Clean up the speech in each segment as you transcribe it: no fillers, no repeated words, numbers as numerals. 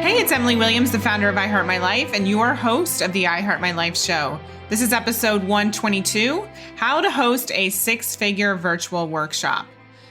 Hey, it's Emily Williams, the founder of I Heart My Life and your host of the I Heart My Life show. This is episode 122, How to Host a Six-Figure Virtual Workshop.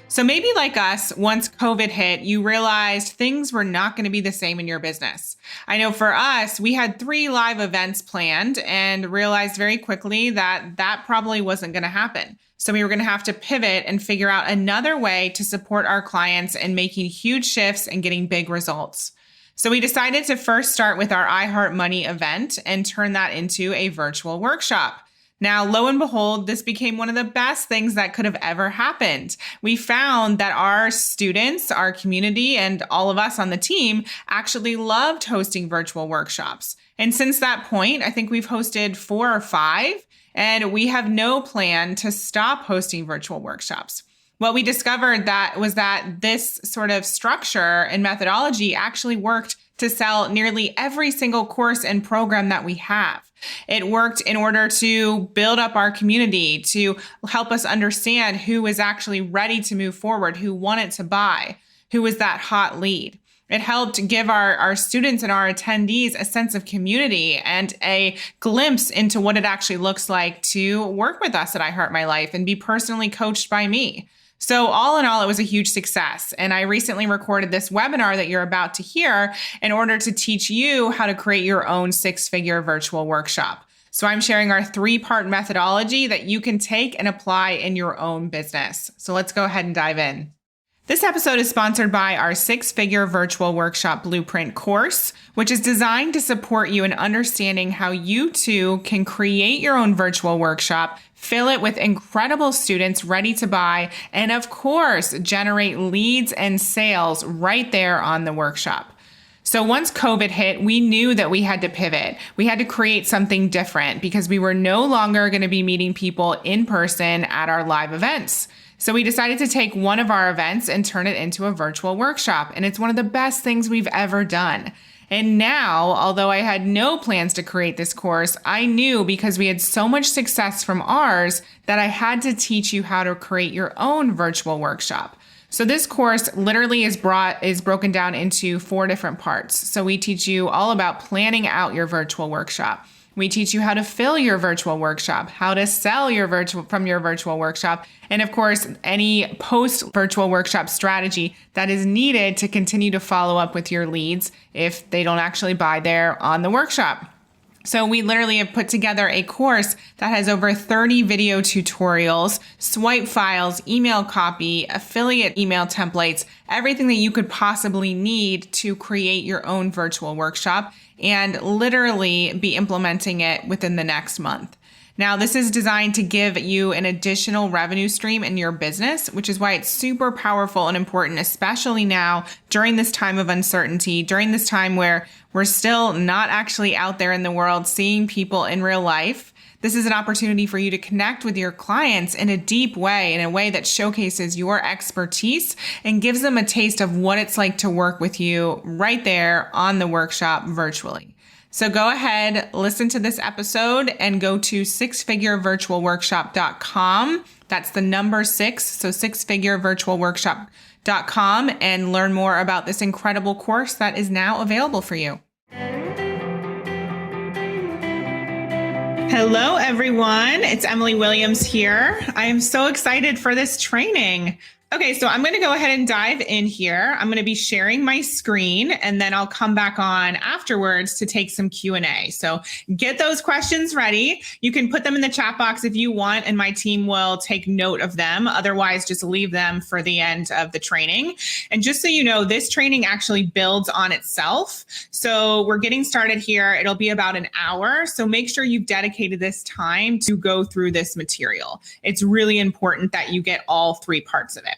So maybe like us, once COVID hit, you realized things were not going to be the same in your business. I know for us, we had 3 live events planned and realized very quickly that that probably wasn't going to happen. So we were going to have to pivot and figure out another way to support our clients in making huge shifts and getting big results. So we decided to first start with our I Heart Money event and turn that into a virtual workshop. Now, lo and behold, this became one of the best things that could have ever happened. We found that our students, our community, and all of us on the team actually loved hosting virtual workshops. And since that point, I think we've hosted 4 or 5, and we have no plan to stop hosting virtual workshops. What we discovered was that this sort of structure and methodology actually worked to sell nearly every single course and program that we have. It worked in order to build up our community, to help us understand who is actually ready to move forward, who wanted to buy, who was that hot lead. It helped give our students and our attendees a sense of community and a glimpse into what it actually looks like to work with us at I Heart My Life and be personally coached by me. So all in all, it was a huge success. And I recently recorded this webinar that you're about to hear in order to teach you how to create your own 6-figure virtual workshop. So I'm sharing our 3-part methodology that you can take and apply in your own business. So let's go ahead and dive in. This episode is sponsored by our 6-figure virtual workshop blueprint course, which is designed to support you in understanding how you too can create your own virtual workshop, fill it with incredible students ready to buy, and of course, generate leads and sales right there on the workshop. So once COVID hit, we knew that we had to pivot. We had to create something different because we were no longer going to be meeting people in person at our live events. So we decided to take one of our events and turn it into a virtual workshop. And it's one of the best things we've ever done. And now, although I had no plans to create this course, I knew because we had so much success from ours that I had to teach you how to create your own virtual workshop. So this course literally is broken down into 4 different parts. So we teach you all about planning out your virtual workshop. We teach you how to fill your virtual workshop, how to sell your virtual workshop, and of course, any post-virtual workshop strategy that is needed to continue to follow up with your leads if they don't actually buy there on the workshop. So we literally have put together a course that has over 30 video tutorials, swipe files, email copy, affiliate email templates, everything that you could possibly need to create your own virtual workshop and literally be implementing it within the next month. Now, this is designed to give you an additional revenue stream in your business, which is why it's super powerful and important, especially now during this time of uncertainty, during this time where we're still not actually out there in the world seeing people in real life. This is an opportunity for you to connect with your clients in a deep way, in a way that showcases your expertise and gives them a taste of what it's like to work with you right there on the workshop virtually. So go ahead, listen to this episode and go to sixfigurevirtualworkshop.com. That's the number 6, so sixfigurevirtualworkshop.com, and learn more about this incredible course that is now available for you. Hello, everyone. It's Emily Williams here. I am so excited for this training. Okay, so I'm going to go ahead and dive in here. I'm going to be sharing my screen and then I'll come back on afterwards to take some Q&A. So get those questions ready. You can put them in the chat box if you want, and my team will take note of them. Otherwise, just leave them for the end of the training. And just so you know, this training actually builds on itself. So we're getting started here. It'll be about an hour. So make sure you've dedicated this time to go through this material. It's really important that you get all 3 parts of it.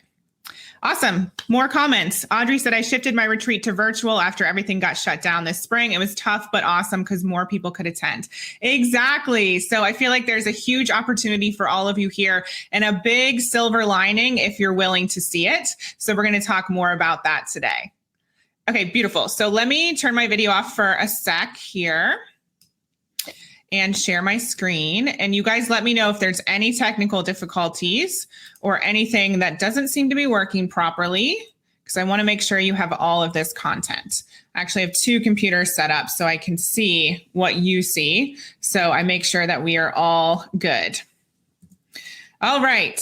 Awesome. More comments. Audrey said, I shifted my retreat to virtual after everything got shut down this spring. It was tough, but awesome because more people could attend. Exactly. So I feel like there's a huge opportunity for all of you here and a big silver lining if you're willing to see it. So we're going to talk more about that today. Okay, beautiful. So let me turn my video off for a sec here and share my screen. And you guys let me know if there's any technical difficulties or anything that doesn't seem to be working properly. because I want to make sure you have all of this content. I actually have two computers set up so I can see what you see. So I make sure that we are all good. All right.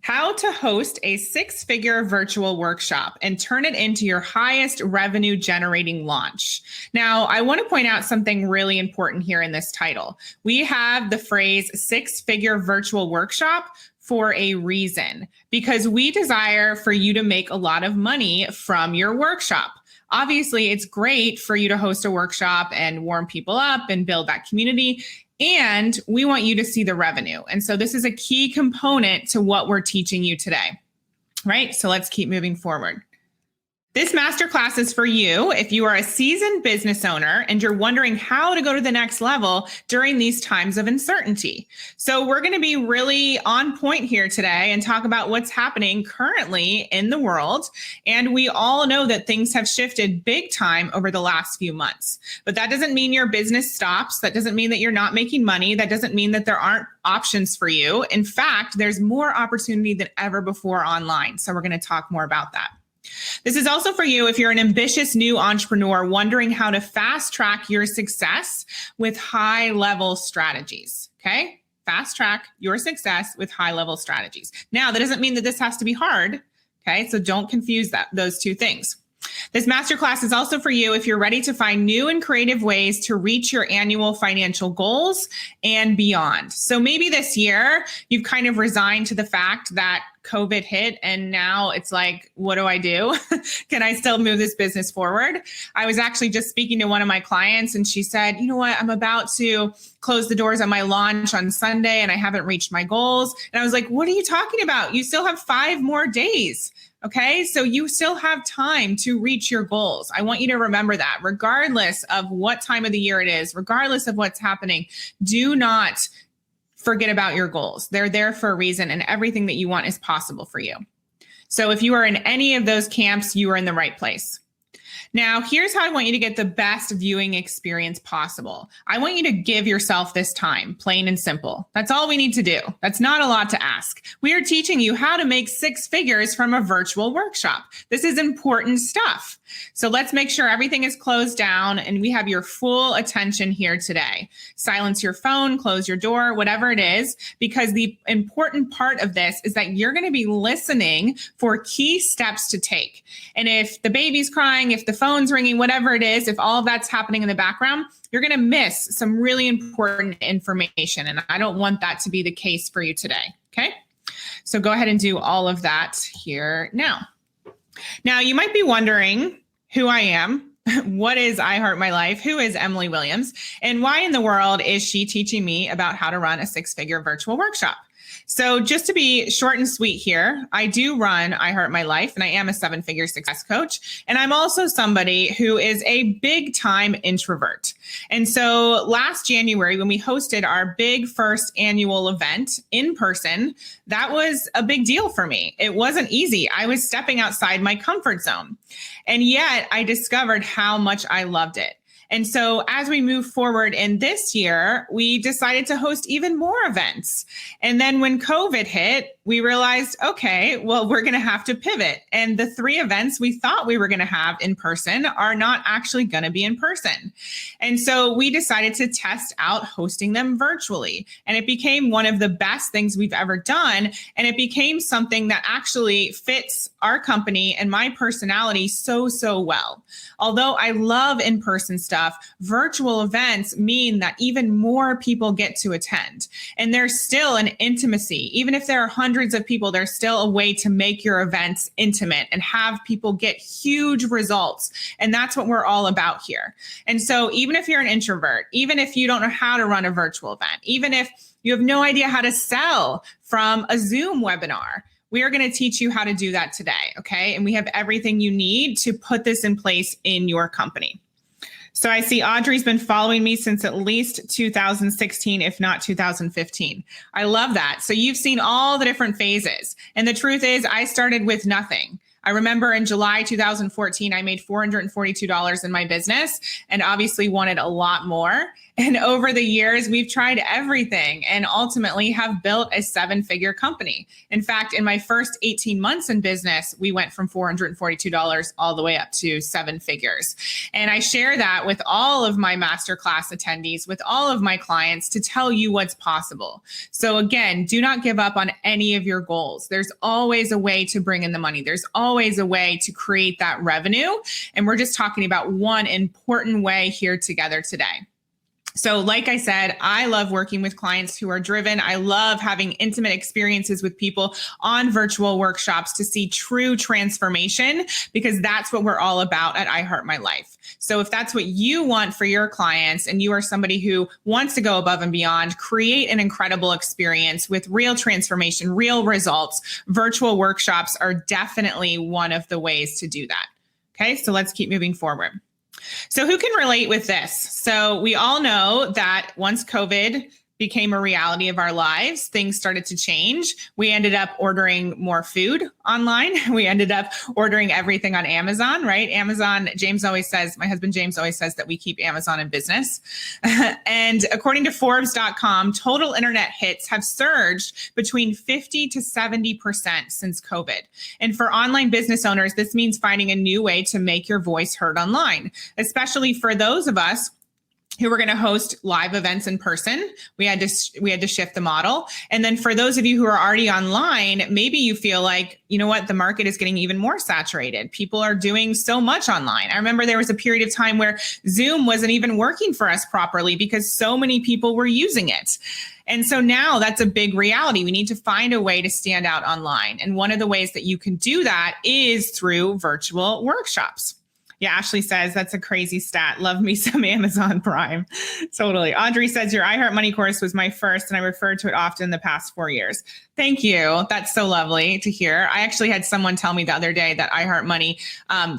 How to host a six-figure virtual workshop and turn it into your highest revenue generating launch. Now, I want to point out something really important here in this title. We have the phrase six-figure virtual workshop for a reason, because we desire for you to make a lot of money from your workshop. Obviously, it's great for you to host a workshop and warm people up and build that community. And we want you to see the revenue. And so this is a key component to what we're teaching you today, right? So let's keep moving forward. This masterclass is for you if you are a seasoned business owner and you're wondering how to go to the next level during these times of uncertainty. So we're going to be really on point here today and talk about what's happening currently in the world. And we all know that things have shifted big time over the last few months. But that doesn't mean your business stops. That doesn't mean that you're not making money. That doesn't mean that there aren't options for you. In fact, there's more opportunity than ever before online. So we're going to talk more about that. This is also for you if you're an ambitious new entrepreneur wondering how to fast track your success with high level strategies. Okay. Fast track your success with high level strategies. Now, that doesn't mean that this has to be hard. Okay. So don't confuse those two things. This masterclass is also for you if you're ready to find new and creative ways to reach your annual financial goals and beyond. So maybe this year you've kind of resigned to the fact that COVID hit and now it's like, what do I do? Can I still move this business forward? I was actually just speaking to one of my clients and she said, you know what, I'm about to close the doors on my launch on Sunday and I haven't reached my goals. And I was like, what are you talking about? You still have 5 more days. Okay, so you still have time to reach your goals. I want you to remember that regardless of what time of the year it is, regardless of what's happening, do not forget about your goals. They're there for a reason and everything that you want is possible for you. So if you are in any of those camps, you are in the right place. Now, here's how I want you to get the best viewing experience possible. I want you to give yourself this time, plain and simple. That's all we need to do. That's not a lot to ask. We are teaching you how to make 6 figures from a virtual workshop. This is important stuff. So let's make sure everything is closed down and we have your full attention here today. Silence your phone, close your door, whatever it is, because the important part of this is that you're going to be listening for key steps to take. And if the baby's crying, if the phone's ringing, whatever it is, if all of that's happening in the background, you're going to miss some really important information. And I don't want that to be the case for you today. Okay. So go ahead and do all of that here now. Now, you might be wondering who I am. What is I Heart My Life? Who is Emily Williams? And why in the world is she teaching me about how to run a 6-figure virtual workshop? So just to be short and sweet here, I do run I Heart My Life and I am a 7-figure success coach. And I'm also somebody who is a big time introvert. And so last January, when we hosted our big first annual event in person, that was a big deal for me. It wasn't easy. I was stepping outside my comfort zone. And yet I discovered how much I loved it. And so as we move forward in this year, we decided to host even more events. And then when COVID hit, we realized, okay, well, we're going to have to pivot. And the 3 events we thought we were going to have in person are not actually going to be in person. And so we decided to test out hosting them virtually. And it became one of the best things we've ever done. And it became something that actually fits our company and my personality so well. Although I love in-person stuff, virtual events mean that even more people get to attend. And there's still an intimacy. Even if there are hundreds of people, there's still a way to make your events intimate and have people get huge results. And that's what we're all about here. And so even if you're an introvert, even if you don't know how to run a virtual event, even if you have no idea how to sell from a Zoom webinar, we are going to teach you how to do that today. Okay. And we have everything you need to put this in place in your company. So I see Audrey's been following me since at least 2016, if not 2015. I love that. So you've seen all the different phases. And the truth is, I started with nothing. I remember in July 2014, I made $442 in my business and obviously wanted a lot more. And over the years, we've tried everything and ultimately have built a 7-figure company. In fact, in my first 18 months in business, we went from $442 all the way up to 7 figures. And I share that with all of my masterclass attendees, with all of my clients to tell you what's possible. So again, do not give up on any of your goals. There's always a way to bring in the money. There's always a way to create that revenue. And we're just talking about one important way here together today. So like I said, I love working with clients who are driven. I love having intimate experiences with people on virtual workshops to see true transformation, because that's what we're all about at I Heart My Life. So if that's what you want for your clients and you are somebody who wants to go above and beyond, create an incredible experience with real transformation, real results, virtual workshops are definitely one of the ways to do that. Okay, so let's keep moving forward. So who can relate with this? So we all know that once COVID became a reality of our lives, things started to change. We ended up ordering more food online. We ended up ordering everything on Amazon, right? Amazon, my husband James always says that we keep Amazon in business. And according to Forbes.com, total internet hits have surged between 50 to 70% since COVID. And for online business owners, this means finding a new way to make your voice heard online, especially for those of us who were going to host live events in person. We had to shift the model. And then for those of you who are already online, maybe you feel like, you know what, the market is getting even more saturated. People are doing so much online. I remember there was a period of time where Zoom wasn't even working for us properly because so many people were using it. And so now that's a big reality. We need to find a way to stand out online. And one of the ways that you can do that is through virtual workshops. Yeah, Ashley says, that's a crazy stat. Love me some Amazon Prime. Totally. Audrey says, your I Heart Money course was my first, and I referred to it often in the past 4 years. Thank you. That's so lovely to hear. I actually had someone tell me the other day that I Heart Money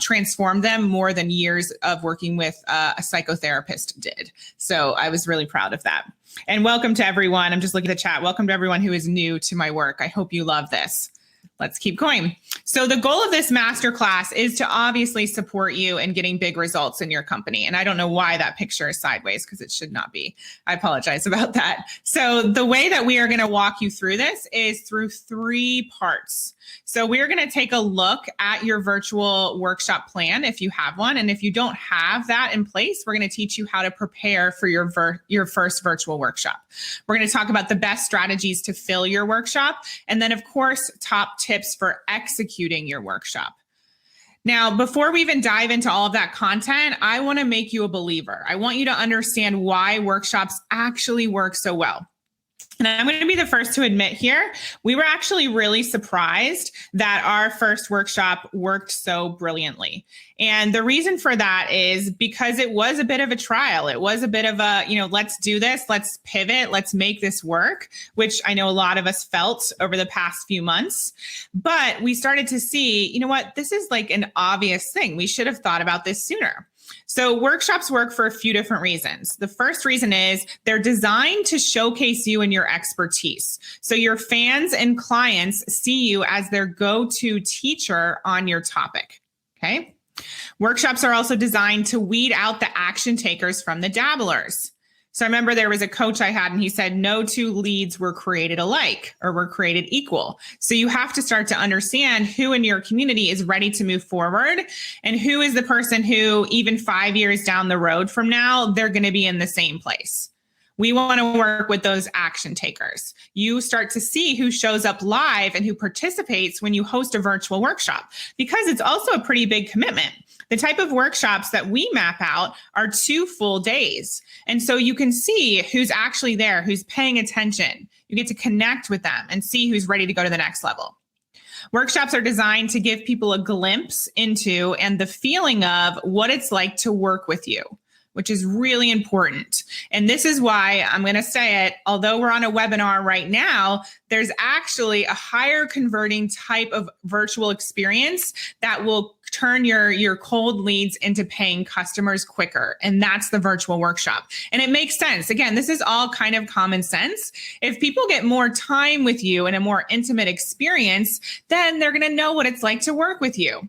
transformed them more than years of working with a psychotherapist did. So I was really proud of that. And welcome to everyone. I'm just looking at the chat. Welcome to everyone who is new to my work. I hope you love this. Let's keep going. So the goal of this masterclass is to obviously support you in getting big results in your company. And I don't know why that picture is sideways, because it should not be. I apologize about that. So the way that we are going to walk you through this is through 3 parts. So we're going to take a look at your virtual workshop plan if you have one. And if you don't have that in place, we're going to teach you how to prepare for your first virtual workshop. We're going to talk about the best strategies to fill your workshop. And then, of course, top tips for executing your workshop. Now, before we even dive into all of that content, I want to make you a believer. I want you to understand why workshops actually work so well. And I'm going to be the first to admit here, we were actually really surprised that our first workshop worked so brilliantly. And the reason for that is because it was a bit of a trial. It was a bit of a, let's do this, let's pivot, let's make this work, which I know a lot of us felt over the past few months. But we started to see, this is like an obvious thing. We should have thought about this sooner. So workshops work for a few different reasons. The first reason is they're designed to showcase you and your expertise. So your fans and clients see you as their go-to teacher on your topic. Okay. Workshops are also designed to weed out the action takers from the dabblers. So I remember there was a coach I had and he said, no 2 leads were created alike or were created equal. So you have to start to understand who in your community is ready to move forward and who is the person who even 5 years down the road from now, they're going to be in the same place. We want to work with those action takers. You start to see who shows up live and who participates when you host a virtual workshop, because it's also a pretty big commitment. The type of workshops that we map out are 2 full days. And so you can see who's actually there, who's paying attention. You get to connect with them and see who's ready to go to the next level. Workshops are designed to give people a glimpse into and the feeling of what it's like to work with you, which is really important. And this is why I'm going to say it, although we're on a webinar right now, there's actually a higher converting type of virtual experience that will turn your cold leads into paying customers quicker. And that's the virtual workshop. And it makes sense. Again, this is all kind of common sense. If people get more time with you and a more intimate experience, then they're going to know what it's like to work with you.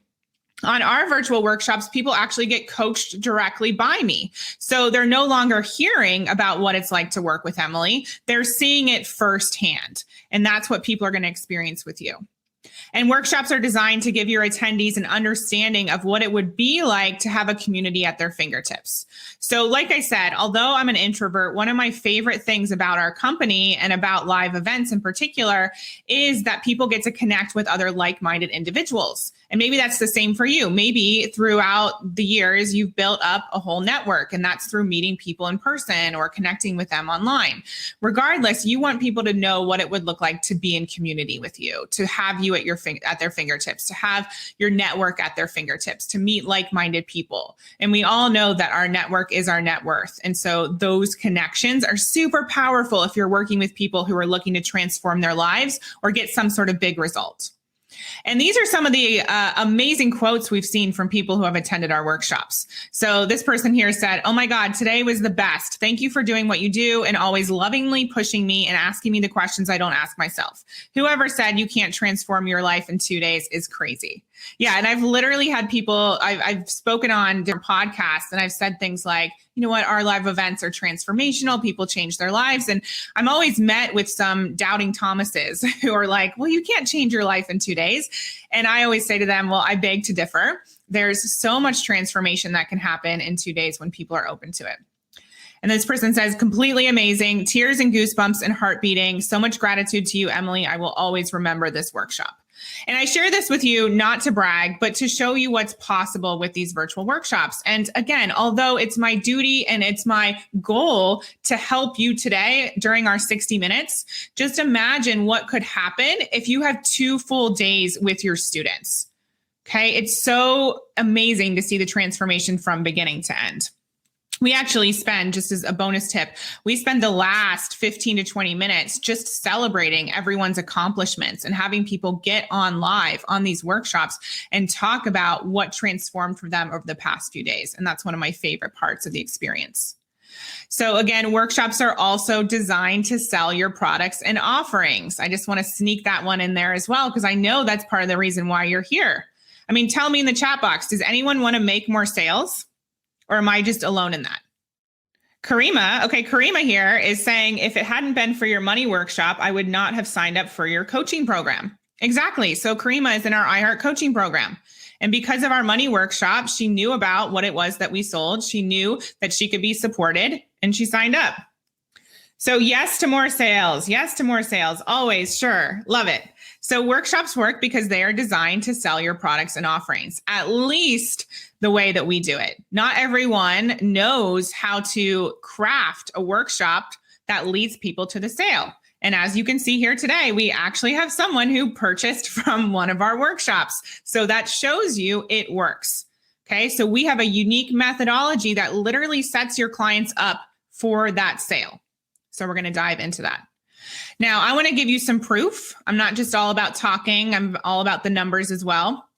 On our virtual workshops, people actually get coached directly by me. So they're no longer hearing about what it's like to work with Emily. They're seeing it firsthand. And that's what people are going to experience with you. And workshops are designed to give your attendees an understanding of what it would be like to have a community at their fingertips. So like I said, although I'm an introvert, one of my favorite things about our company and about live events in particular is that people get to connect with other like-minded individuals. And maybe that's the same for you. Maybe throughout the years, you've built up a whole network, and that's through meeting people in person or connecting with them online. Regardless, you want people to know what it would look like to be in community with you, to have you at their fingertips, to have your network at their fingertips, to meet like-minded people. And we all know that our network is our net worth. And so those connections are super powerful if you're working with people who are looking to transform their lives or get some sort of big result. And these are some of the amazing quotes we've seen from people who have attended our workshops. So this person here said, "Oh my God, today was the best. Thank you for doing what you do and always lovingly pushing me and asking me the questions I don't ask myself. Whoever said you can't transform your life in 2 days is crazy." Yeah. And I've literally had people, I've spoken on different podcasts and I've said things like, you know what, our live events are transformational. People change their lives. And I'm always met with some doubting Thomases who are like, well, you can't change your life in 2 days. And I always say to them, well, I beg to differ. There's so much transformation that can happen in 2 days when people are open to it. And this person says, completely amazing, tears and goosebumps and heart beating. So much gratitude to you, Emily. I will always remember this workshop. And I share this with you not to brag, but to show you what's possible with these virtual workshops. And again, although it's my duty and it's my goal to help you today during our 60 minutes, just imagine what could happen if you have 2 full days with your students. Okay, it's so amazing to see the transformation from beginning to end. We actually spend, just as a bonus tip, we spend the last 15 to 20 minutes just celebrating everyone's accomplishments and having people get on live on these workshops and talk about what transformed for them over the past few days. And that's one of my favorite parts of the experience. So again, workshops are also designed to sell your products and offerings. I just want to sneak that one in there as well, because I know that's part of the reason why you're here. I mean, tell me in the chat box, does anyone want to make more sales? Or am I just alone in that? Karima here is saying, if it hadn't been for your money workshop, I would not have signed up for your coaching program. Exactly. So Karima is in our iHeart coaching program. And because of our money workshop, she knew about what it was that we sold. She knew that she could be supported and she signed up. So yes to more sales. Yes to more sales. Always. Sure. Love it. So workshops work because they are designed to sell your products and offerings, at least the way that we do it. Not everyone knows how to craft a workshop that leads people to the sale. And as you can see here today, we actually have someone who purchased from one of our workshops. So that shows you it works. Okay. So we have a unique methodology that literally sets your clients up for that sale. So we're going to dive into that. Now, I want to give you some proof. I'm not just all about talking. I'm all about the numbers as well.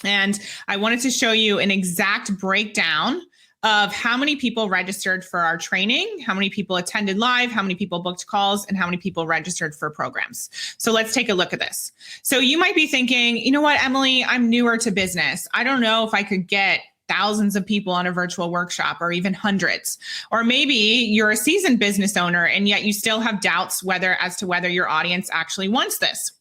And I wanted to show you an exact breakdown of how many people registered for our training, how many people attended live, how many people booked calls, and how many people registered for programs. So let's take a look at this. So you might be thinking, you know what, Emily, I'm newer to business. I don't know if I could get thousands of people on a virtual workshop or even hundreds. Or maybe you're a seasoned business owner and yet you still have doubts as to whether your audience actually wants this.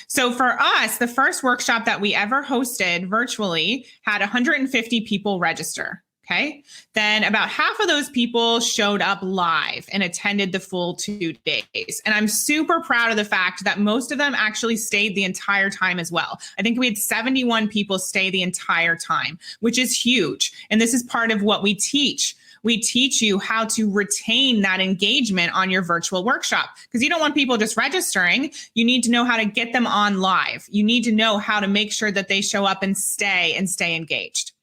So for us, the first workshop that we ever hosted virtually had 150 people register. Okay. Then about half of those people showed up live and attended the full 2 days. And I'm super proud of the fact that most of them actually stayed the entire time as well. I think we had 71 people stay the entire time, which is huge. And this is part of what we teach. We teach you how to retain that engagement on your virtual workshop, because you don't want people just registering. You need to know how to get them on live. You need to know how to make sure that they show up and stay engaged.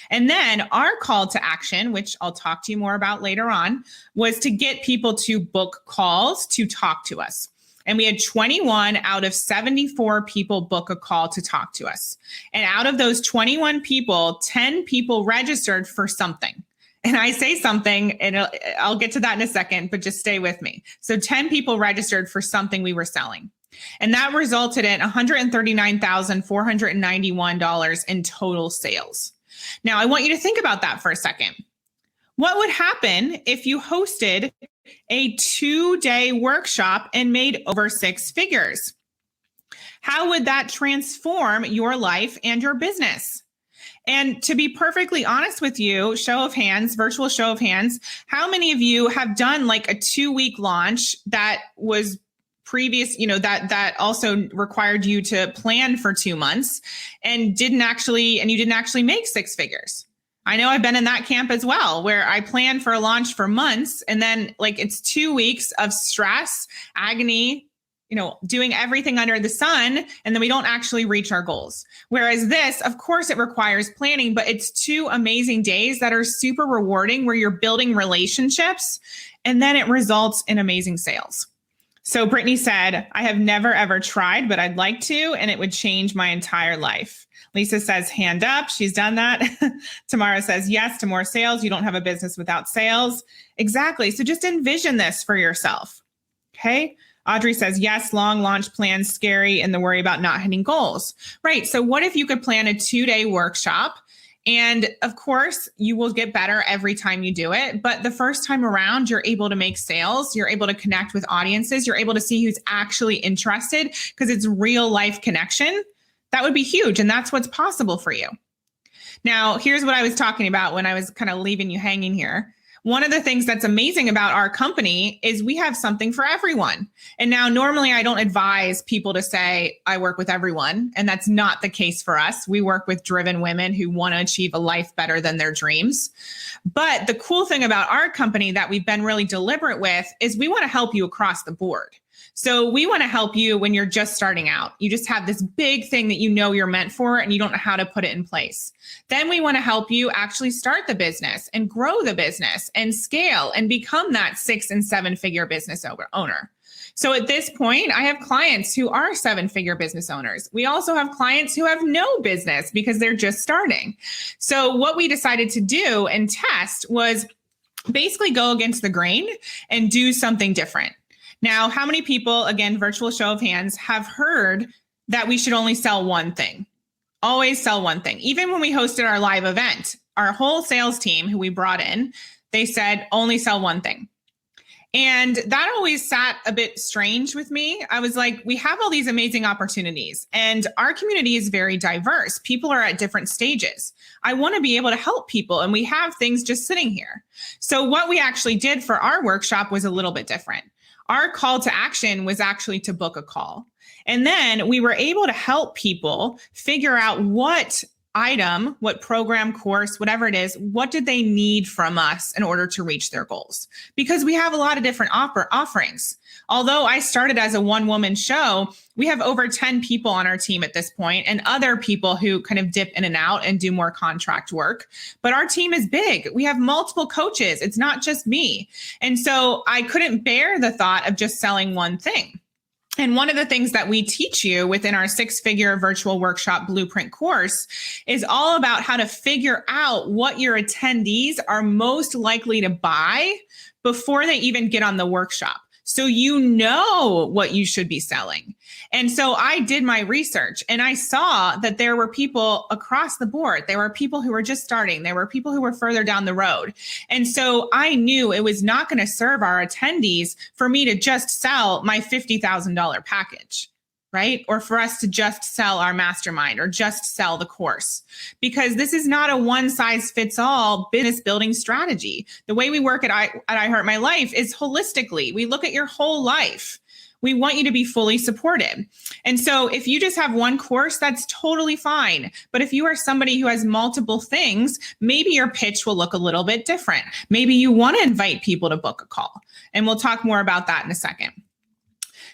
And then our call to action, which I'll talk to you more about later on, was to get people to book calls to talk to us. And we had 21 out of 74 people book a call to talk to us. And out of those 21 people, 10 people registered for something. And I say something, and I'll get to that in a second, but just stay with me. So 10 people registered for something we were selling. And that resulted in $139,491 in total sales. Now, I want you to think about that for a second. What would happen if you hosted a 2-day workshop and made over 6 figures? How would that transform your life and your business? And to be perfectly honest with you, show of hands, virtual show of hands, how many of you have done like a 2-week launch that was previous, that also required you to plan for 2 months and you didn't actually make 6 figures? I know I've been in that camp as well, where I planned for a launch for months and then like it's 2 weeks of stress, agony, doing everything under the sun, and then we don't actually reach our goals. Whereas this, of course, it requires planning, but it's 2 amazing days that are super rewarding where you're building relationships and then it results in amazing sales. So Brittany said, I have never ever tried, but I'd like to, and it would change my entire life. Lisa says, hand up. She's done that. Tamara says, yes to more sales. You don't have a business without sales. Exactly. So just envision this for yourself. Okay. Audrey says, yes, long launch plans, scary, and the worry about not hitting goals. Right. So what if you could plan a 2-day workshop? And of course, you will get better every time you do it. But the first time around, you're able to make sales. You're able to connect with audiences. You're able to see who's actually interested because it's real life connection. That would be huge. And that's what's possible for you. Now, here's what I was talking about when I was kind of leaving you hanging here. One of the things that's amazing about our company is we have something for everyone. And now normally I don't advise people to say, I work with everyone. And that's not the case for us. We work with driven women who want to achieve a life better than their dreams. But the cool thing about our company that we've been really deliberate with is we want to help you across the board. So we want to help you when you're just starting out. You just have this big thing that you're meant for and you don't know how to put it in place. Then we want to help you actually start the business and grow the business and scale and become that 6- and 7-figure business owner. So at this point, I have clients who are 7-figure business owners. We also have clients who have no business because they're just starting. So what we decided to do and test was basically go against the grain and do something different. Now, how many people, again, virtual show of hands, have heard that we should only sell one thing? Always sell one thing. Even when we hosted our live event, our whole sales team who we brought in, they said only sell one thing. And that always sat a bit strange with me. I was like, we have all these amazing opportunities and our community is very diverse. People are at different stages. I want to be able to help people and we have things just sitting here. So what we actually did for our workshop was a little bit different. Our call to action was actually to book a call. And then we were able to help people figure out what item, what program, course, whatever it is, what did they need from us in order to reach their goals? Because we have a lot of different offerings. Although I started as a one-woman show, we have over 10 people on our team at this point and other people who kind of dip in and out and do more contract work. But our team is big. We have multiple coaches. It's not just me. And so I couldn't bear the thought of just selling one thing. And one of the things that we teach you within our 6-figure virtual workshop blueprint course is all about how to figure out what your attendees are most likely to buy before they even get on the workshop. So you know what you should be selling. And so I did my research and I saw that there were people across the board. There were people who were just starting. There were people who were further down the road. And so I knew it was not going to serve our attendees for me to just sell my $50,000 package, right? Or for us to just sell our mastermind or just sell the course, because this is not a one size fits all business building strategy. The way we work at I Heart My Life is holistically. We look at your whole life. We want you to be fully supported. And so if you just have one course, that's totally fine. But if you are somebody who has multiple things, maybe your pitch will look a little bit different. Maybe you want to invite people to book a call. And we'll talk more about that in a second.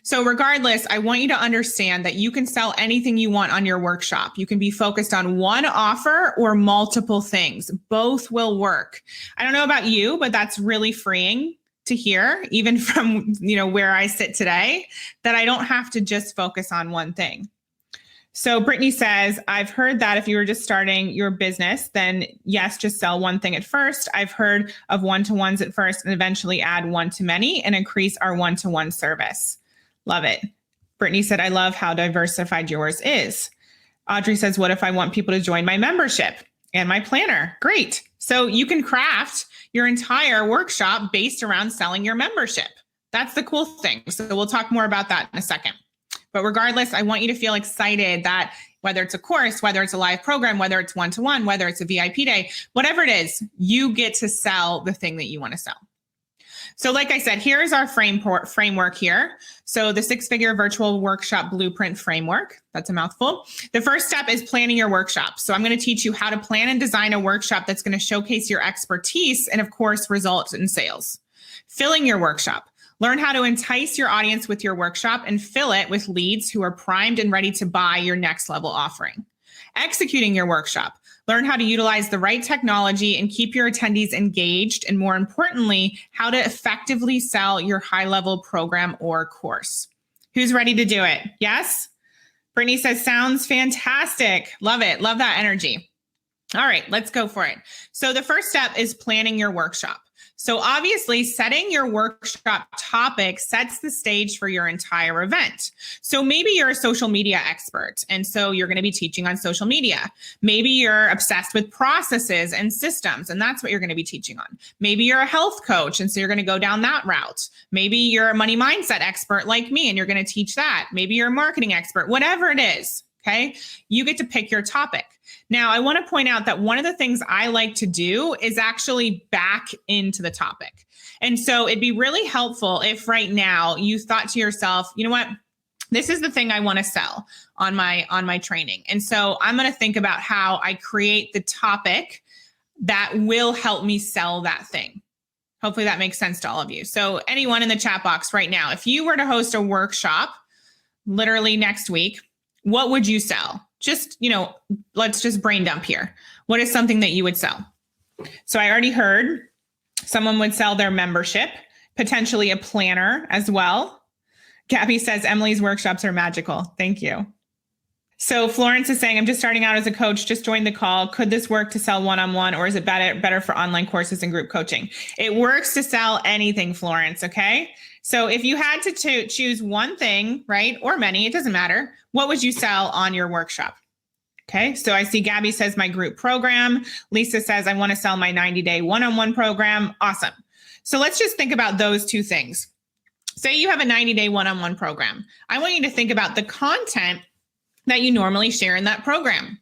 So regardless, I want you to understand that you can sell anything you want on your workshop. You can be focused on one offer or multiple things. Both will work. I don't know about you, but that's really freeing to hear, even from, where I sit today, that I don't have to just focus on one thing. So Brittany says, I've heard that if you were just starting your business, then yes, just sell one thing at first. I've heard of one-to-ones at first and eventually add one-to-many and increase our one-to-one service. Love it. Brittany said, I love how diversified yours is. Audrey says, what if I want people to join my membership and my planner? Great. So you can craft your entire workshop based around selling your membership. That's the cool thing. So we'll talk more about that in a second. But regardless, I want you to feel excited that whether it's a course, whether it's a live program, whether it's one-to-one, whether it's a VIP day, whatever it is, you get to sell the thing that you want to sell. So like I said, here's our framework here. So the six-figure virtual workshop blueprint framework, that's a mouthful. The first step is planning your workshop. So I'm going to teach you how to plan and design a workshop that's going to showcase your expertise and of course, result in sales. Filling your workshop. Learn how to entice your audience with your workshop and fill it with leads who are primed and ready to buy your next level offering. Executing your workshop. Learn how to utilize the right technology and keep your attendees engaged, and more importantly, how to effectively sell your high-level program or course. Who's ready to do it? Yes? Brittany says, sounds fantastic. Love it. Love that energy. All right, let's go for it. So the first step is planning your workshop. So obviously, setting your workshop topic sets the stage for your entire event. So maybe you're a social media expert, and so you're going to be teaching on social media. Maybe you're obsessed with processes and systems, and that's what you're going to be teaching on. Maybe you're a health coach, and so you're going to go down that route. Maybe you're a money mindset expert like me, and you're going to teach that. Maybe you're a marketing expert, whatever it is. Okay, you get to pick your topic. Now, I want to point out that one of the things I like to do is actually back into the topic. And so it'd be really helpful if right now you thought to yourself, you know what, this is the thing I want to sell on my training. And so I'm going to think about how I create the topic that will help me sell that thing. Hopefully that makes sense to all of you. So anyone in the chat box right now, if you were to host a workshop literally next week, what would you sell? Just, let's just brain dump here. What is something that you would sell? So I already heard someone would sell their membership, potentially a planner as well. Gabby says, Emily's workshops are magical. Thank you. So Florence is saying, I'm just starting out as a coach, just joined the call. Could this work to sell one-on-one, or is it better for online courses and group coaching? It works to sell anything, Florence, okay? So if you had to choose one thing, right, or many, it doesn't matter, what would you sell on your workshop? Okay, so I see Gabby says my group program. Lisa says I want to sell my 90-day one-on-one program. Awesome. So let's just think about those two things. Say you have a 90-day one-on-one program. I want you to think about the content that you normally share in that program.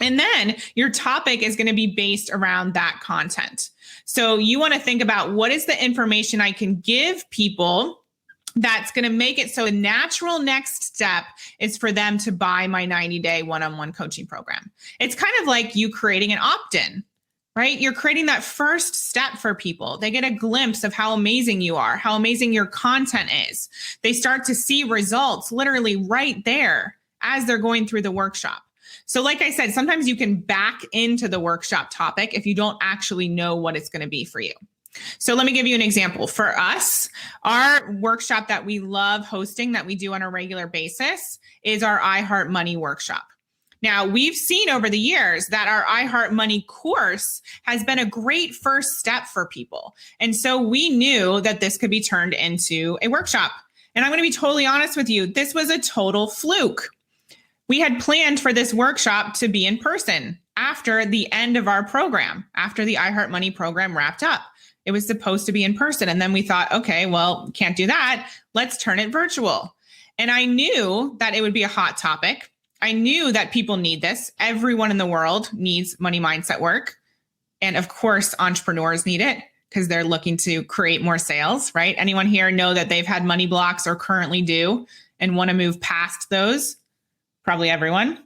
And then your topic is going to be based around that content. So you want to think about what is the information I can give people that's going to make it so the natural next step is for them to buy my 90-day one-on-one coaching program. It's kind of like you creating an opt-in, right? You're creating that first step for people. They get a glimpse of how amazing you are, how amazing your content is. They start to see results literally right there as they're going through the workshop. So like I said, sometimes you can back into the workshop topic if you don't actually know what it's going to be for you. So let me give you an example. For us, our workshop that we love hosting, that we do on a regular basis, is our iHeart Money workshop. Now, we've seen over the years that our iHeart Money course has been a great first step for people. And so we knew that this could be turned into a workshop. And I'm going to be totally honest with you, this was a total fluke. We had planned for this workshop to be in person after the end of our program, after the iHeart Money program wrapped up. It was supposed to be in person. And then we thought, okay, well, can't do that. Let's turn it virtual. And I knew that it would be a hot topic. I knew that people need this. Everyone in the world needs money mindset work. And of course, entrepreneurs need it because they're looking to create more sales, right? Anyone here know that they've had money blocks or currently do and want to move past those? Probably everyone,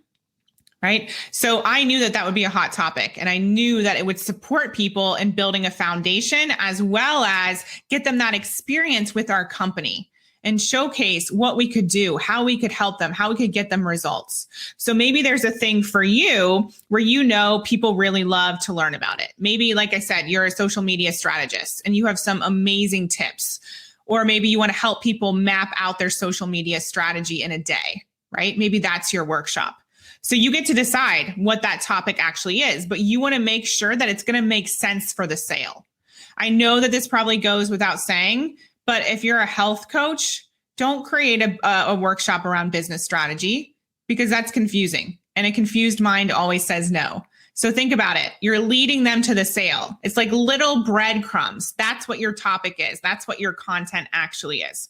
right? So I knew that that would be a hot topic, and I knew that it would support people in building a foundation as well as get them that experience with our company and showcase what we could do, how we could help them, how we could get them results. So maybe there's a thing for you where people really love to learn about it. Maybe, like I said, you're a social media strategist and you have some amazing tips, or maybe you want to help people map out their social media strategy in a day. Right? Maybe that's your workshop. So you get to decide what that topic actually is, but you want to make sure that it's going to make sense for the sale. I know that this probably goes without saying, but if you're a health coach, Don't create a workshop around business strategy because that's confusing. And a confused mind always says no. So think about it. You're leading them to the sale. It's like little breadcrumbs. That's what your topic is. That's what your content actually is.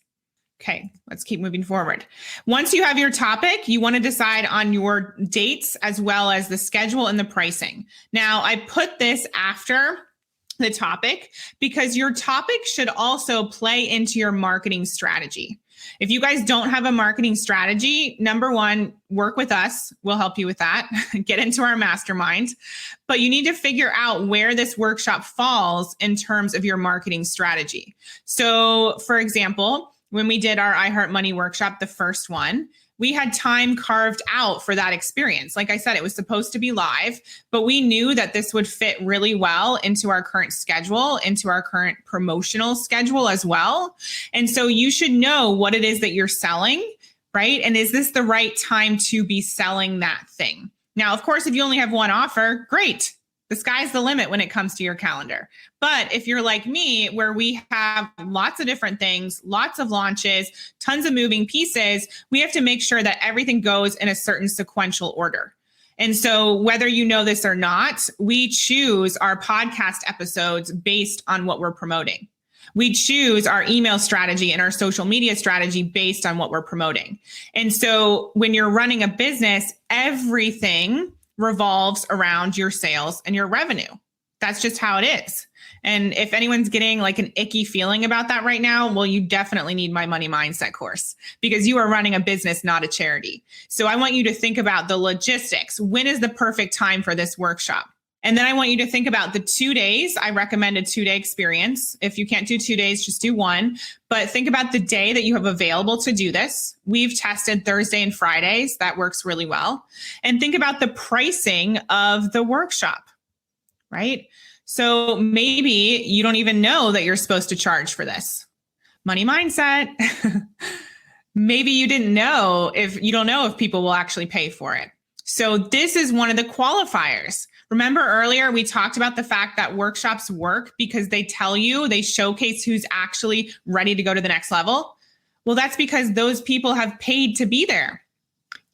Okay, let's keep moving forward. Once you have your topic, you want to decide on your dates as well as the schedule and the pricing. Now, I put this after the topic because your topic should also play into your marketing strategy. If you guys don't have a marketing strategy, number one, work with us. We'll help you with that. Get into our mastermind. But you need to figure out where this workshop falls in terms of your marketing strategy. So, for example, when we did our I Heart Money workshop, the first one, we had time carved out for that experience. Like I said, it was supposed to be live, but we knew that this would fit really well into our current schedule, into our current promotional schedule as well. And so you should know what it is that you're selling, right? And is this the right time to be selling that thing? Now, of course, if you only have one offer, great. The sky's the limit when it comes to your calendar. But if you're like me, where we have lots of different things, lots of launches, tons of moving pieces, we have to make sure that everything goes in a certain sequential order. And so whether you know this or not, we choose our podcast episodes based on what we're promoting. We choose our email strategy and our social media strategy based on what we're promoting. And so when you're running a business, everything revolves around your sales and your revenue. That's just how it is. And if anyone's getting like an icky feeling about that right now, well, you definitely need my money mindset course because you are running a business, not a charity. So I want you to think about the logistics. When is the perfect time for this workshop? And then I want you to think about the 2 days. I recommend a 2-day experience. If you can't do 2 days, just do one. But think about the day that you have available to do this. We've tested Thursday and Fridays. That works really well. And think about the pricing of the workshop, right? So maybe you don't even know that you're supposed to charge for this. Money mindset. Maybe you don't know if people will actually pay for it. So this is one of the qualifiers. Remember earlier, we talked about the fact that workshops work because they showcase who's actually ready to go to the next level. Well, that's because those people have paid to be there.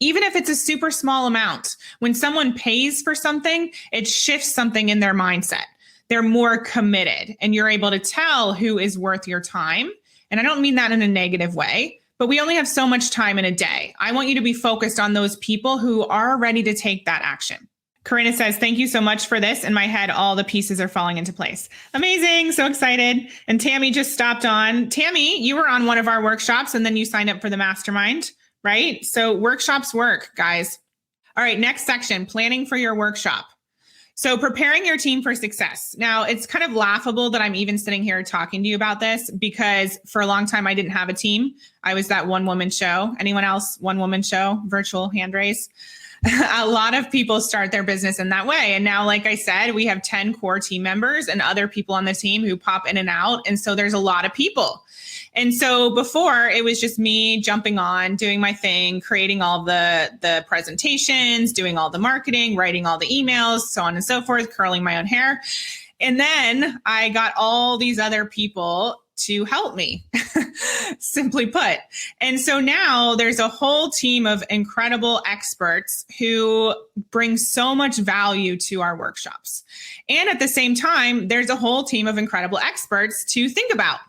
Even if it's a super small amount, when someone pays for something, it shifts something in their mindset. They're more committed and you're able to tell who is worth your time. And I don't mean that in a negative way, but we only have so much time in a day. I want you to be focused on those people who are ready to take that action. Corinna says, thank you so much for this. In my head, all the pieces are falling into place. Amazing. So excited. And Tammy just stopped on. Tammy, you were on one of our workshops and then you signed up for the mastermind, right? So workshops work, guys. All right, next section, planning for your workshop. So preparing your team for success. Now, it's kind of laughable that I'm even sitting here talking to you about this because for a long time, I didn't have a team. I was that one-woman show. Anyone else? One-woman show, virtual hand raise. A lot of people start their business in that way. And now, like I said, we have 10 core team members and other people on the team who pop in and out. And so there's a lot of people. And so before it was just me jumping on, doing my thing, creating all the presentations, doing all the marketing, writing all the emails, so on and so forth, curling my own hair. And then I got all these other people to help me, simply put. And so now there's a whole team of incredible experts who bring so much value to our workshops. And at the same time, there's a whole team of incredible experts to think about.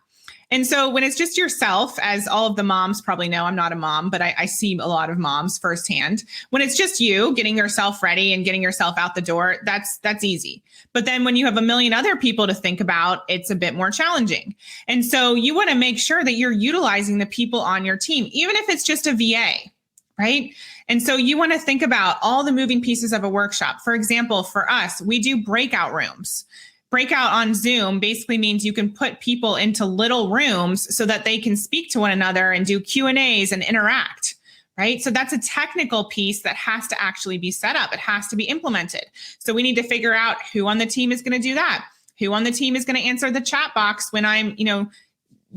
And so when it's just yourself, as all of the moms probably know, I'm not a mom, but I see a lot of moms firsthand. When it's just you getting yourself ready and getting yourself out the door, that's easy. But then when you have a million other people to think about, it's a bit more challenging. And so you want to make sure that you're utilizing the people on your team, even if it's just a VA, right? And so you want to think about all the moving pieces of a workshop. For example, for us, we do breakout rooms. Breakout on Zoom basically means you can put people into little rooms so that they can speak to one another and do Q&As and interact, right? So that's a technical piece that has to actually be set up. It has to be implemented. So we need to figure out who on the team is going to do that. Who on the team is going to answer the chat box when I'm,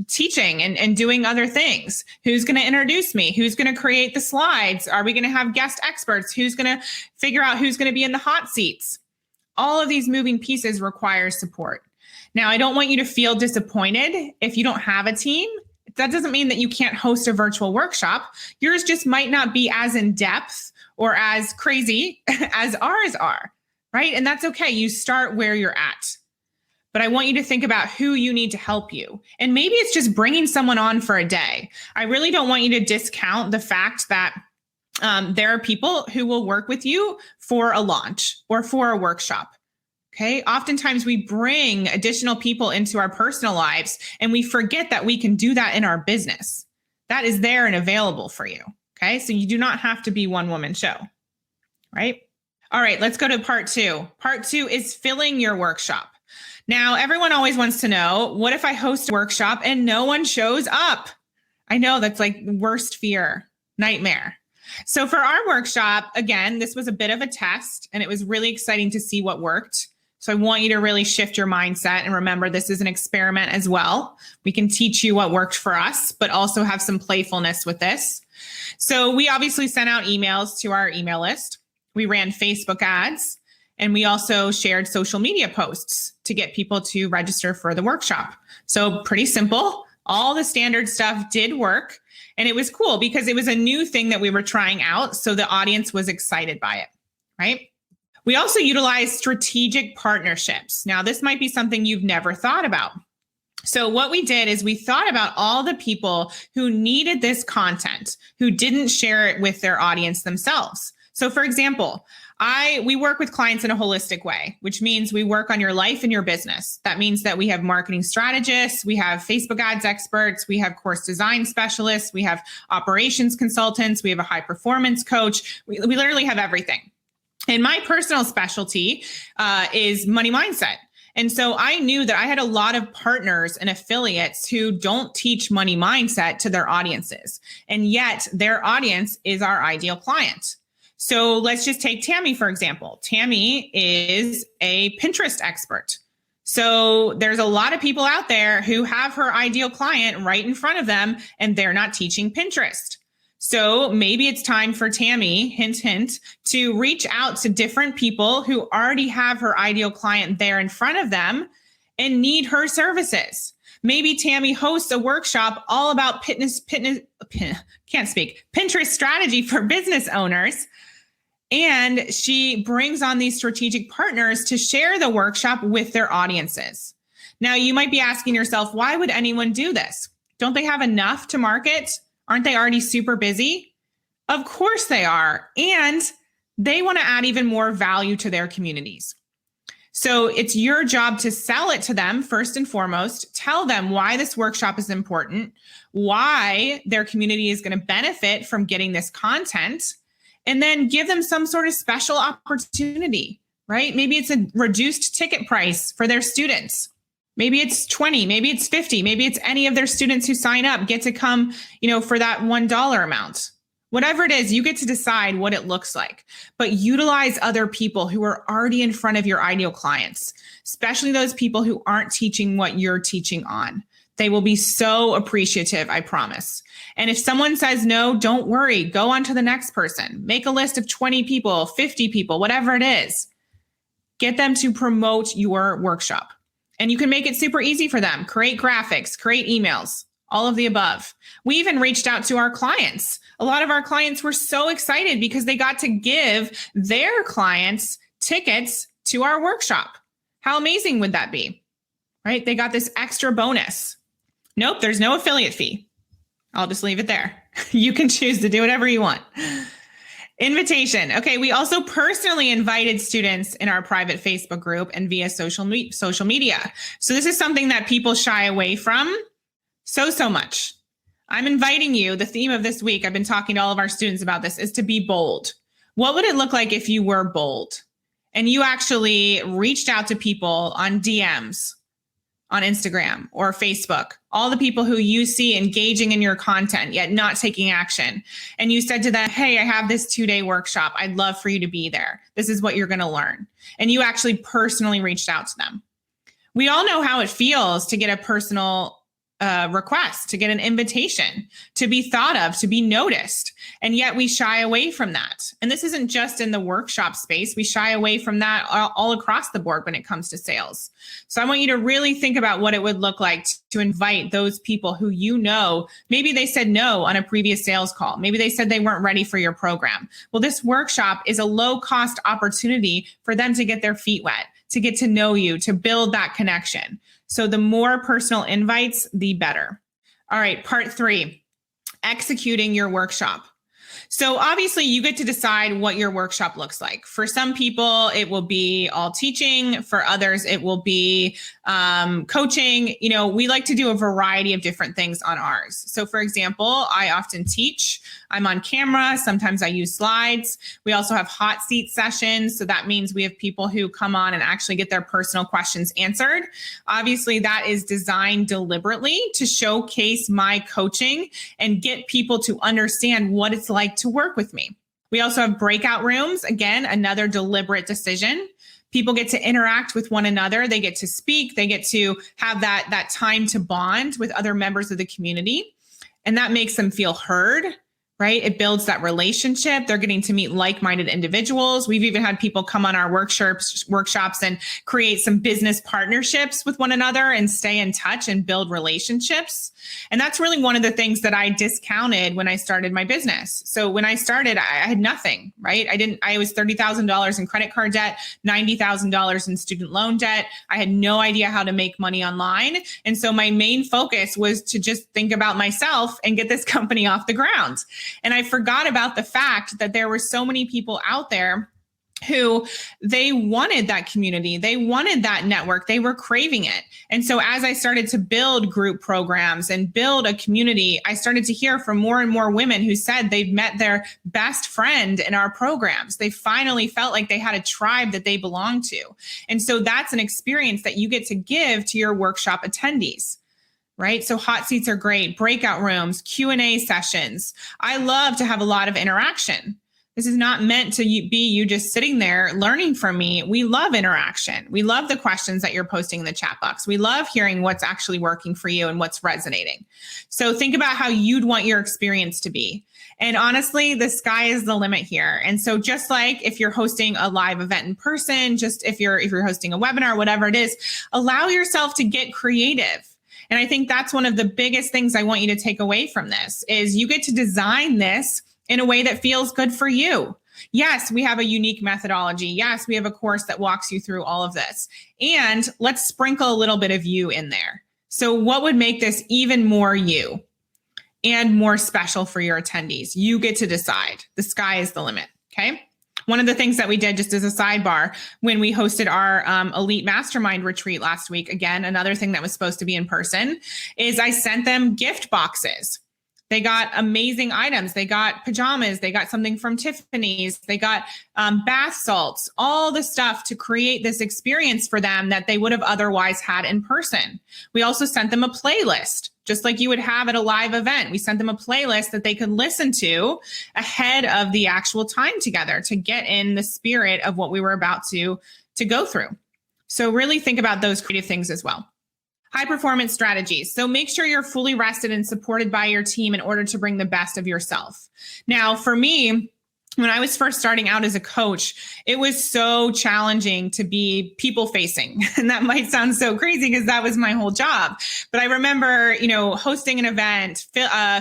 teaching and doing other things? Who's going to introduce me? Who's going to create the slides? Are we going to have guest experts? Who's going to figure out who's going to be in the hot seats? All of these moving pieces require support. Now, I don't want you to feel disappointed if you don't have a team. That doesn't mean that you can't host a virtual workshop. Yours just might not be as in depth or as crazy as ours are, right? And that's okay. You start where you're at. But I want you to think about who you need to help you. And maybe it's just bringing someone on for a day. I really don't want you to discount the fact that there are people who will work with you for a launch or for a workshop. Okay. Oftentimes we bring additional people into our personal lives and we forget that we can do that in our business. That is there and available for you. Okay. So you do not have to be one woman show, right? All right, let's go to part 2. Part 2 is filling your workshop. Now, everyone always wants to know, what if I host a workshop and no one shows up? I know that's like worst fear, nightmare. So for our workshop, again, this was a bit of a test and it was really exciting to see what worked. So I want you to really shift your mindset and remember this is an experiment as well. We can teach you what worked for us, but also have some playfulness with this. So we obviously sent out emails to our email list. We ran Facebook ads. And we also shared social media posts to get people to register for the workshop. So pretty simple. All the standard stuff did work. And it was cool because it was a new thing that we were trying out. So the audience was excited by it, right? We also utilized strategic partnerships. Now, this might be something you've never thought about. So what we did is we thought about all the people who needed this content, who didn't share it with their audience themselves. So for example, we work with clients in a holistic way, which means we work on your life and your business. That means that we have marketing strategists, we have Facebook ads experts, we have course design specialists, we have operations consultants, we have a high performance coach. We literally have everything. And my personal specialty is money mindset. And so I knew that I had a lot of partners and affiliates who don't teach money mindset to their audiences. And yet their audience is our ideal client. So let's just take Tammy, for example. Tammy is a Pinterest expert. So there's a lot of people out there who have her ideal client right in front of them, and they're not teaching Pinterest. So maybe it's time for Tammy, hint, hint, to reach out to different people who already have her ideal client there in front of them and need her services. Maybe Tammy hosts a workshop all about Pinterest strategy for business owners. And she brings on these strategic partners to share the workshop with their audiences. Now, you might be asking yourself, why would anyone do this? Don't they have enough to market? Aren't they already super busy? Of course they are. And they want to add even more value to their communities. So it's your job to sell it to them first and foremost. Tell them why this workshop is important, why their community is going to benefit from getting this content, and then give them some sort of special opportunity, right? Maybe it's a reduced ticket price for their students. Maybe it's 20, maybe it's 50, maybe it's any of their students who sign up get to come, for that $1 amount. Whatever it is, you get to decide what it looks like, but utilize other people who are already in front of your ideal clients, especially those people who aren't teaching what you're teaching on. They will be so appreciative, I promise. And if someone says no, don't worry. Go on to the next person. Make a list of 20 people, 50 people, whatever it is. Get them to promote your workshop. And you can make it super easy for them. Create graphics, create emails, all of the above. We even reached out to our clients. A lot of our clients were so excited because they got to give their clients tickets to our workshop. How amazing would that be? Right? They got this extra bonus. Nope, there's no affiliate fee. I'll just leave it there. You can choose to do whatever you want. Invitation. Okay, we also personally invited students in our private Facebook group and via social media. So this is something that people shy away from so much. I'm inviting you. The theme of this week, I've been talking to all of our students about this, is to be bold. What would it look like if you were bold and you actually reached out to people on DMs, on Instagram or Facebook, all the people who you see engaging in your content, yet not taking action. And you said to them, hey, I have this 2-day workshop. I'd love for you to be there. This is what you're going to learn. And you actually personally reached out to them. We all know how it feels to get a personal a request, to get an invitation, to be thought of, to be noticed. And yet we shy away from that. And this isn't just in the workshop space. We shy away from that all across the board when it comes to sales. So I want you to really think about what it would look like to invite those people who you know, maybe they said no on a previous sales call. Maybe they said they weren't ready for your program. Well, this workshop is a low-cost opportunity for them to get their feet wet, to get to know you, to build that connection. So the more personal invites, the better. All right, part 3, executing your workshop. So obviously you get to decide what your workshop looks like. For some people, it will be all teaching. For others, it will be coaching. You know, we like to do a variety of different things on ours. So for example, I often teach. I'm on camera. Sometimes I use slides. We also have hot seat sessions. So that means we have people who come on and actually get their personal questions answered. Obviously, that is designed deliberately to showcase my coaching and get people to understand what it's like to work with me. We also have breakout rooms. Again, another deliberate decision. People get to interact with one another. They get to speak. They get to have that time to bond with other members of the community. And that makes them feel heard, right? It builds that relationship. They're getting to meet like-minded individuals. We've even had people come on our workshops and create some business partnerships with one another and stay in touch and build relationships. And that's really one of the things that I discounted when I started my business. So when I started, I had nothing, right? I was $30,000 in credit card debt, $90,000 in student loan debt. I had no idea how to make money online. And so my main focus was to just think about myself and get this company off the ground. And I forgot about the fact that there were so many people out there who they wanted that community. They wanted that network. They were craving it. And so as I started to build group programs and build a community, I started to hear from more and more women who said they've met their best friend in our programs. They finally felt like they had a tribe that they belonged to. And so that's an experience that you get to give to your workshop attendees. Right? So hot seats are great, breakout rooms, Q&A sessions. I love to have a lot of interaction. This is not meant to be you just sitting there learning from me. We love interaction. We love the questions that you're posting in the chat box. We love hearing what's actually working for you and what's resonating. So think about how you'd want your experience to be. And honestly, the sky is the limit here. And so just like if you're hosting a live event in person, just if you're hosting a webinar, whatever it is, allow yourself to get creative. And I think that's one of the biggest things I want you to take away from this is you get to design this in a way that feels good for you. Yes, we have a unique methodology. Yes, we have a course that walks you through all of this. And let's sprinkle a little bit of you in there. So what would make this even more you and more special for your attendees? You get to decide. The sky is the limit, okay? One of the things that we did just as a sidebar when we hosted our elite mastermind retreat last week, again, another thing that was supposed to be in person, is I sent them gift boxes. They got amazing items. They got pajamas. They got something from Tiffany's. They got bath salts, all the stuff to create this experience for them that they would have otherwise had in person. We also sent them a playlist, just like you would have at a live event. We sent them a playlist that they could listen to ahead of the actual time together to get in the spirit of what we were about to go through. So really think about those creative things as well. High performance strategies. So make sure you're fully rested and supported by your team in order to bring the best of yourself. Now, for me, when I was first starting out as a coach, it was so challenging to be people facing. And that might sound so crazy because that was my whole job. But I remember, hosting an event,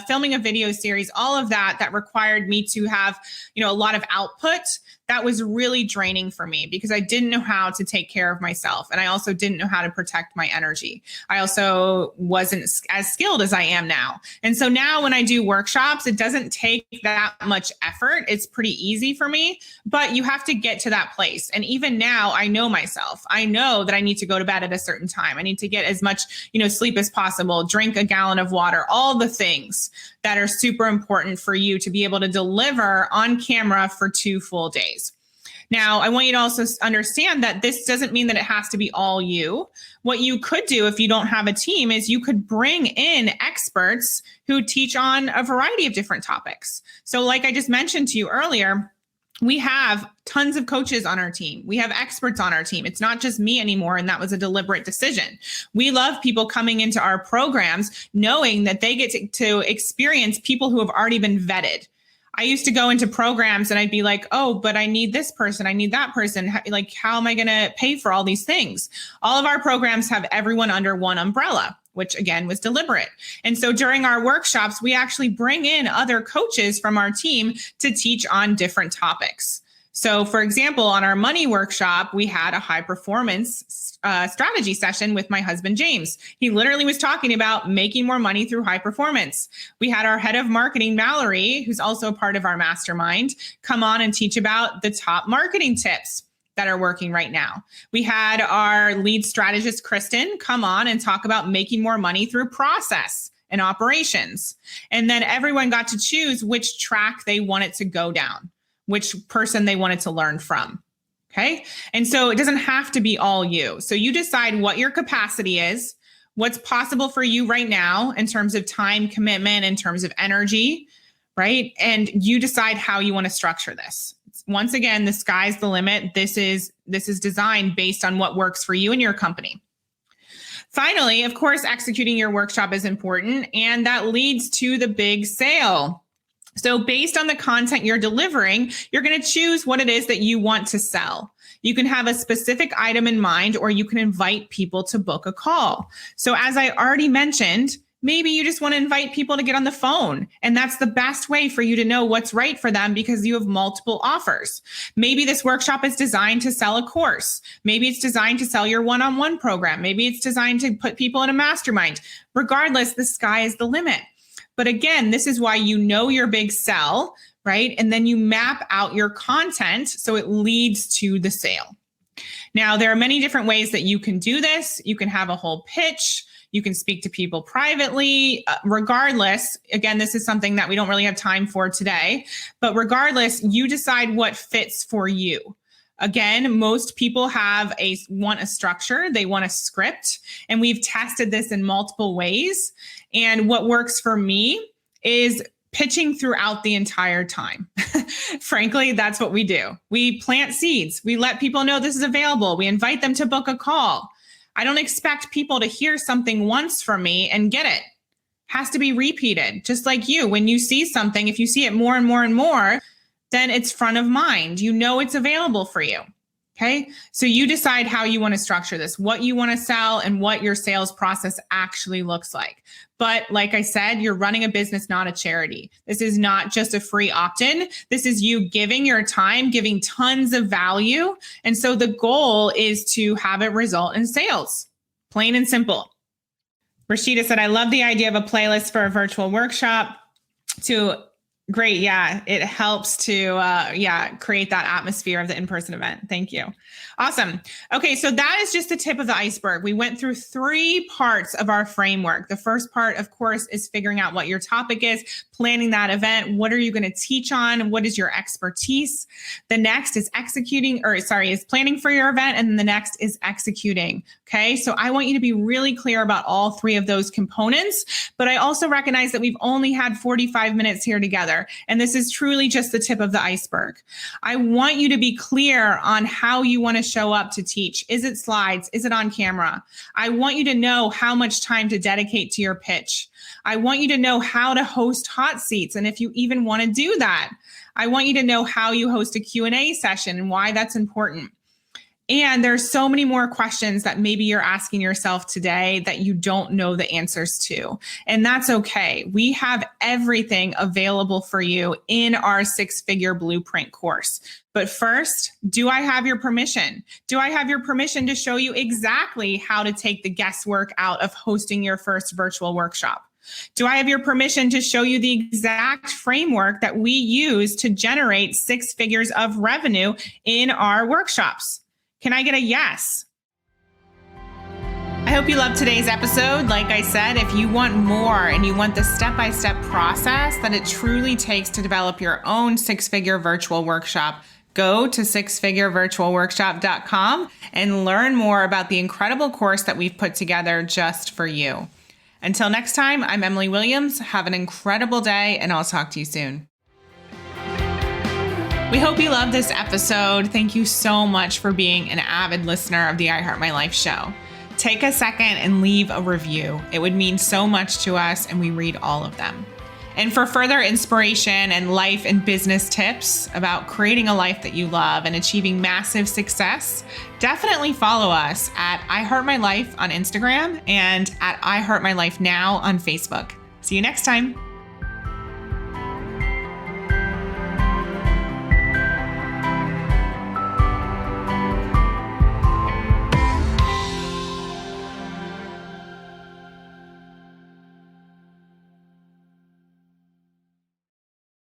filming a video series, all of that required me to have, a lot of output. That was really draining for me because I didn't know how to take care of myself. And I also didn't know how to protect my energy. I also wasn't as skilled as I am now. And so now when I do workshops, it doesn't take that much effort. It's pretty easy for me, but you have to get to that place. And even now I know myself. I know that I need to go to bed at a certain time. I need to get as much, sleep as possible, drink a gallon of water, all the things that are super important for you to be able to deliver on camera for 2 full days. Now, I want you to also understand that this doesn't mean that it has to be all you. What you could do if you don't have a team is you could bring in experts who teach on a variety of different topics. So like I just mentioned to you earlier, We have tons of coaches on our team. We have experts on our team. It's not just me anymore. And that was a deliberate decision. We love people coming into our programs knowing that they get to experience people who have already been vetted. I used to go into programs and I'd be like, oh, but I need this person. I need that person. Like, how am I going to pay for all these things? All of our programs have everyone under one umbrella, which again was deliberate. And so during our workshops, we actually bring in other coaches from our team to teach on different topics. So for example, on our money workshop, we had a high performance strategy session with my husband, James. He literally was talking about making more money through high performance. We had our head of marketing, Mallory, who's also part of our mastermind, come on and teach about the top marketing tips that are working right now. We had our lead strategist, Kristen, come on and talk about making more money through process and operations. And then everyone got to choose which track they wanted to go down, which person they wanted to learn from. Okay. And so it doesn't have to be all you. So you decide what your capacity is, what's possible for you right now in terms of time commitment, in terms of energy, right? And you decide how you want to structure this. Once again, the sky's the limit. This is designed based on what works for you and your company. Finally, of course, executing your workshop is important, and that leads to the big sale. So based on the content you're delivering, you're going to choose what it is that you want to sell. You can have a specific item in mind, or you can invite people to book a call. So as I already mentioned, maybe you just want to invite people to get on the phone. And that's the best way for you to know what's right for them because you have multiple offers. Maybe this workshop is designed to sell a course. Maybe it's designed to sell your one-on-one program. Maybe it's designed to put people in a mastermind. Regardless, the sky is the limit. But again, this is why you know your big sell, right? And then you map out your content so it leads to the sale. Now, there are many different ways that you can do this. You can have a whole pitch. You can speak to people privately. Regardless, again, this is something that we don't really have time for today. But regardless, you decide what fits for you. Again, most people want a structure, they want a script, and we've tested this in multiple ways. And what works for me is pitching throughout the entire time. Frankly, that's what we do. We plant seeds. We let people know this is available. We invite them to book a call. I don't expect people to hear something once from me and get it. Has to be repeated. Just like you, when you see something, if you see it more and more and more, then it's front of mind. You know it's available for you. Okay. So you decide how you want to structure this, what you want to sell, and what your sales process actually looks like. But like I said, you're running a business, not a charity. This is not just a free opt-in. This is you giving your time, giving tons of value. And so the goal is to have it result in sales, plain and simple. Rashida said, I love the idea of a playlist for a virtual workshop Great. Yeah. It helps to, create that atmosphere of the in-person event. Thank you. Awesome. Okay. So that is just the tip of the iceberg. We went through 3 parts of our framework. The first part, of course, is figuring out what your topic is, planning that event. What are you going to teach on? What is your expertise? The next is planning for your event. And then the next is executing. Okay. So I want you to be really clear about all 3 of those components, but I also recognize that we've only had 45 minutes here together. And this is truly just the tip of the iceberg. I want you to be clear on how you want to show up to teach. Is it slides? Is it on camera? I want you to know how much time to dedicate to your pitch. I want you to know how to host hot seats. And if you even want to do that, I want you to know how you host a Q&A session and why that's important. And there's so many more questions that maybe you're asking yourself today that you don't know the answers to. And that's okay. We have everything available for you in our 6-figure blueprint course. But first, do I have your permission? Do I have your permission to show you exactly how to take the guesswork out of hosting your first virtual workshop? Do I have your permission to show you the exact framework that we use to generate 6 figures of revenue in our workshops? Can I get a yes? I hope you loved today's episode. Like I said, if you want more and you want the step-by-step process that it truly takes to develop your own 6-figure virtual workshop, go to 6figurevirtualworkshop.com and learn more about the incredible course that we've put together just for you. Until next time, I'm Emily Williams. Have an incredible day, and I'll talk to you soon. We hope you loved this episode. Thank you so much for being an avid listener of the I Heart My Life show. Take a second and leave a review. It would mean so much to us, and we read all of them. And for further inspiration and life and business tips about creating a life that you love and achieving massive success, definitely follow us at I Heart My Life on Instagram and at I Heart My Life Now on Facebook. See you next time.